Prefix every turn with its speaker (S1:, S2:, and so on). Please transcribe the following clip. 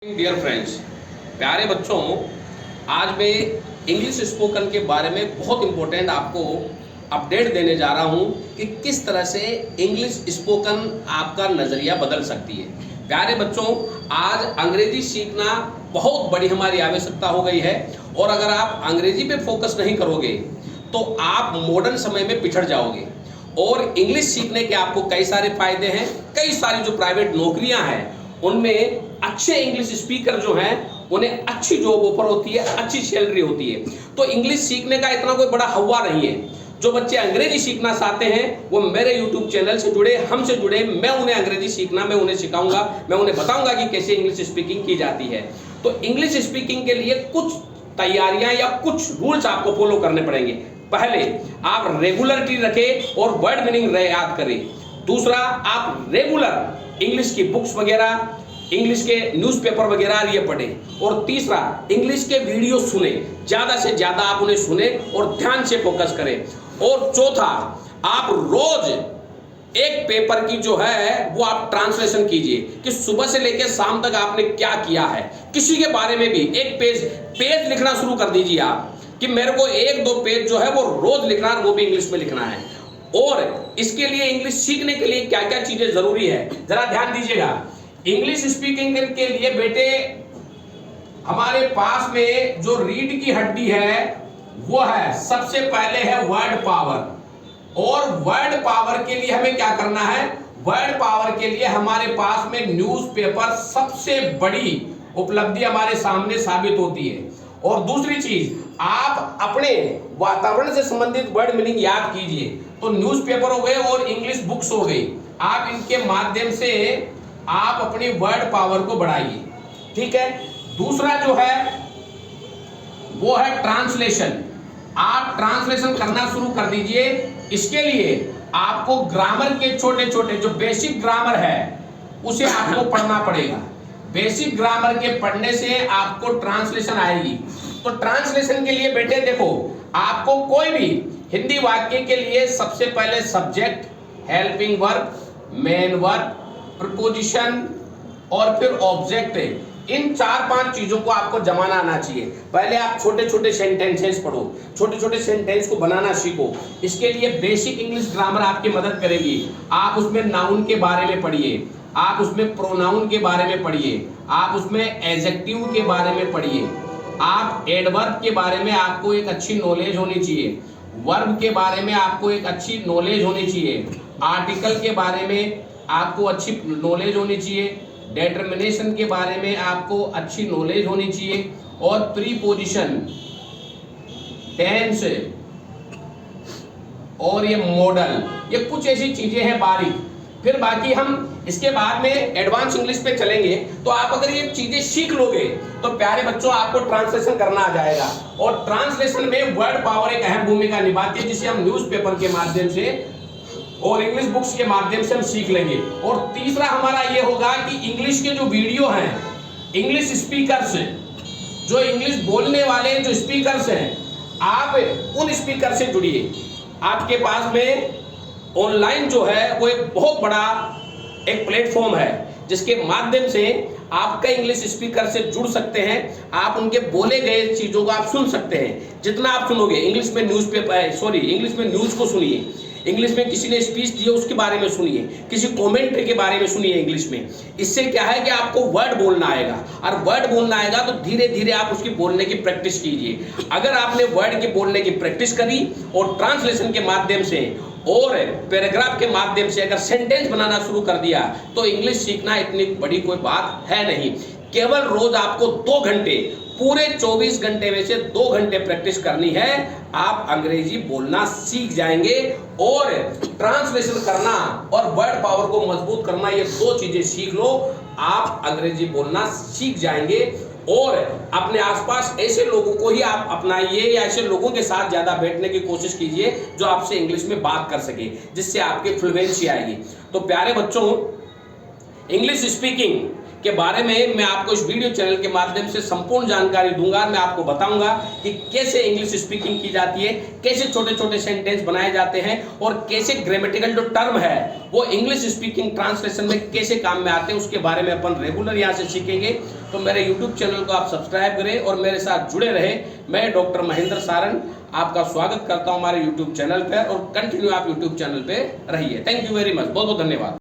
S1: Dear friends, प्यारे बच्चों, आज मैं इंग्लिश स्पोकन के बारे में बहुत इम्पोर्टेंट आपको अपडेट देने जा रहा हूं कि किस तरह से इंग्लिश स्पोकन आपका नज़रिया बदल सकती है। प्यारे बच्चों, आज अंग्रेजी सीखना बहुत बड़ी हमारी आवश्यकता हो गई है और अगर आप अंग्रेजी पे फोकस नहीं करोगे तो आप मॉडर्न समय में पिछड़ जाओगे। और इंग्लिश सीखने के आपको कई सारे फायदे हैं। कई सारी जो प्राइवेट नौकरियां हैं उनमें अच्छे इंग्लिश स्पीकर जो हैं उन्हें अच्छी जॉब ऑफर होती है, अच्छी सैलरी होती है। तो इंग्लिश सीखने का इतना कोई बड़ा हवा नहीं है। जो बच्चे अंग्रेजी सीखना चाहते हैं वो मेरे यूट्यूब चैनल से जुड़े, हमसे जुड़े। मैं उन्हें अंग्रेजी सीखना, मैं उन्हें सिखाऊंगा, मैं उन्हें बताऊंगा कि कैसे इंग्लिश स्पीकिंग की जाती है। तो इंग्लिश स्पीकिंग के लिए कुछ तैयारियां या कुछ रूल्स आपको फॉलो करने पड़ेंगे। पहले आप रेगुलरिटी रखें और वर्ड मीनिंग याद करें। दूसरा, आप रेगुलर इंग्लिश की बुक्स वगैरह, इंग्लिश के न्यूज़पेपर वगैरह ये पढ़ें। और तीसरा, इंग्लिश के वीडियो सुने, ज़्यादा से ज़्यादा आप उन्हें सुने और ध्यान से फोकस करें। और चौथा, आप रोज एक पेपर की जो है वो आप ट्रांसलेशन कीजिए कि सुबह से लेकर शाम तक आपने क्या किया है। किसी के बारे में भी एक पेज लिखना शुरू कर दीजिए आप कि मेरे को 1-2 पेज जो है वो रोज लिखना है, वो भी इंग्लिश में लिखना है। और इसके लिए इंग्लिश सीखने के लिए क्या क्या चीजें जरूरी है जरा ध्यान दीजिएगा। इंग्लिश स्पीकिंग के लिए बेटे हमारे पास में जो रीढ़ की हड्डी है वो है, सबसे पहले है वर्ड पावर। और वर्ड पावर के लिए हमें क्या करना है? वर्ड पावर के लिए हमारे पास में न्यूज़पेपर सबसे बड़ी उपलब्धि हमारे सामने साबित होती है। और दूसरी चीज, आप अपने वातावरण से संबंधित वर्ड मीनिंग याद कीजिए। तो न्यूज़पेपर हो गए और इंग्लिश बुक्स हो गई, आप इनके माध्यम से आप अपनी वर्ड पावर को बढ़ाइए। ठीक है। दूसरा जो है वो है ट्रांसलेशन। आप ट्रांसलेशन करना शुरू कर दीजिए। इसके लिए आपको ग्रामर के छोटे छोटे जो बेसिक ग्रामर है उसे आपको पढ़ना पड़ेगा। बेसिक ग्रामर के पढ़ने से आपको ट्रांसलेशन आएगी। तो ट्रांसलेशन के लिए बेटे देखो, आपको कोई भी हिंदी वाक्य के लिए सबसे पहले subject, helping verb, main verb, preposition और फिर ऑब्जेक्ट, इन 4-5 चीजों को आपको जमाना आना चाहिए। पहले आप छोटे छोटे सेंटेंसेस पढ़ो, छोटे छोटे सेंटेंस को बनाना सीखो। इसके लिए बेसिक इंग्लिश ग्रामर आपकी मदद करेगी। आप उसमें नाउन के बारे में पढ़िए, आप उसमें प्रोनाउन के बारे में पढ़िए, आप उसमें एडजेक्टिव के बारे में पढ़िए, आप एडवर्ब के बारे में आपको एक अच्छी नॉलेज होनी चाहिए, वर्ब के बारे में आपको एक अच्छी नॉलेज होनी चाहिए, आर्टिकल के बारे में आपको अच्छी नॉलेज होनी चाहिए, डिटर्मिनेशन के बारे में आपको अच्छी नॉलेज होनी चाहिए, और प्रीपोजिशन, टेंस और ये मॉडल, ये कुछ ऐसी चीजें हैं बारीक। फिर बाकी हम इसके बाद में एडवांस इंग्लिश पे चलेंगे। तो आप अगर ये चीजें सीख लोगे तो प्यारे बच्चों आपको ट्रांसलेशन करना आ जाएगा। और ट्रांसलेशन में वर्ड पावर एक अहम भूमिका निभाती है, जिसे हम न्यूज़पेपर के माध्यम से और इंग्लिश बुक्स के माध्यम से हम सीख लेंगे। और तीसरा हमारा ये होगा कि इंग्लिश के जो वीडियो हैं, इंग्लिश स्पीकर्स, जो इंग्लिश बोलने वाले जो स्पीकर्स हैं, आप उन स्पीकर से जुड़िए। आपके पास में ऑनलाइन जो है वो एक बहुत बड़ा एक प्लेटफॉर्म है जिसके माध्यम से आप कई इंग्लिश स्पीकर से जुड़ सकते हैं। आप उनके बोले गए चीज़ों को आप सुन सकते हैं। जितना आप सुनोगे, इंग्लिश में इंग्लिश में न्यूज़ को सुनिए, इंग्लिश में किसी ने स्पीच दिया उसके बारे में सुनिए, किसी कमेंट्री के बारे में सुनिए इंग्लिश में। इससे क्या है कि आपको वर्ड बोलना आएगा, और वर्ड बोलना आएगा तो धीरे धीरे आप उसकी बोलने की प्रैक्टिस कीजिए। अगर आपने वर्ड की बोलने की प्रैक्टिस करी और ट्रांसलेशन के माध्यम से और पैराग्राफ के माध्यम से अगर सेंटेंस बनाना शुरू कर दिया तो इंग्लिश सीखना इतनी बड़ी कोई बात है नहीं। केवल रोज आपको 2 घंटे, पूरे 24 घंटे में से 2 घंटे प्रैक्टिस करनी है, आप अंग्रेजी बोलना सीख जाएंगे। और ट्रांसलेशन करना और वर्ड पावर को मजबूत करना, ये 2 चीजें सीख लो, आप अंग्रेजी बोलना सीख जाएंगे। और अपने आसपास ऐसे लोगों को ही आप अपनाइए या ऐसे लोगों के साथ ज्यादा बैठने की कोशिश कीजिए जो आपसे इंग्लिश में बात कर सके, जिससे आपकी फ्लुएंसी आएगी। तो प्यारे बच्चों, इंग्लिश स्पीकिंग के बारे में मैं आपको इस वीडियो चैनल के माध्यम से संपूर्ण जानकारी दूंगा। मैं आपको बताऊंगा कि कैसे इंग्लिश स्पीकिंग की जाती है, कैसे छोटे छोटे सेंटेंस बनाए जाते हैं और कैसे ग्रामेटिकल जो टर्म है वो इंग्लिश स्पीकिंग ट्रांसलेशन में कैसे काम में आते हैं, उसके बारे में अपन रेगुलर यहाँ से सीखेंगे। तो मेरे यूट्यूब चैनल को आप सब्सक्राइब करें और मेरे साथ जुड़े रहे। मैं डॉक्टर महेंद्र सारन आपका स्वागत करता हूं हमारे यूट्यूब चैनल पर, और कंटिन्यू आप यूट्यूब चैनल पे रहिए। थैंक यू वेरी मच, बहुत बहुत धन्यवाद।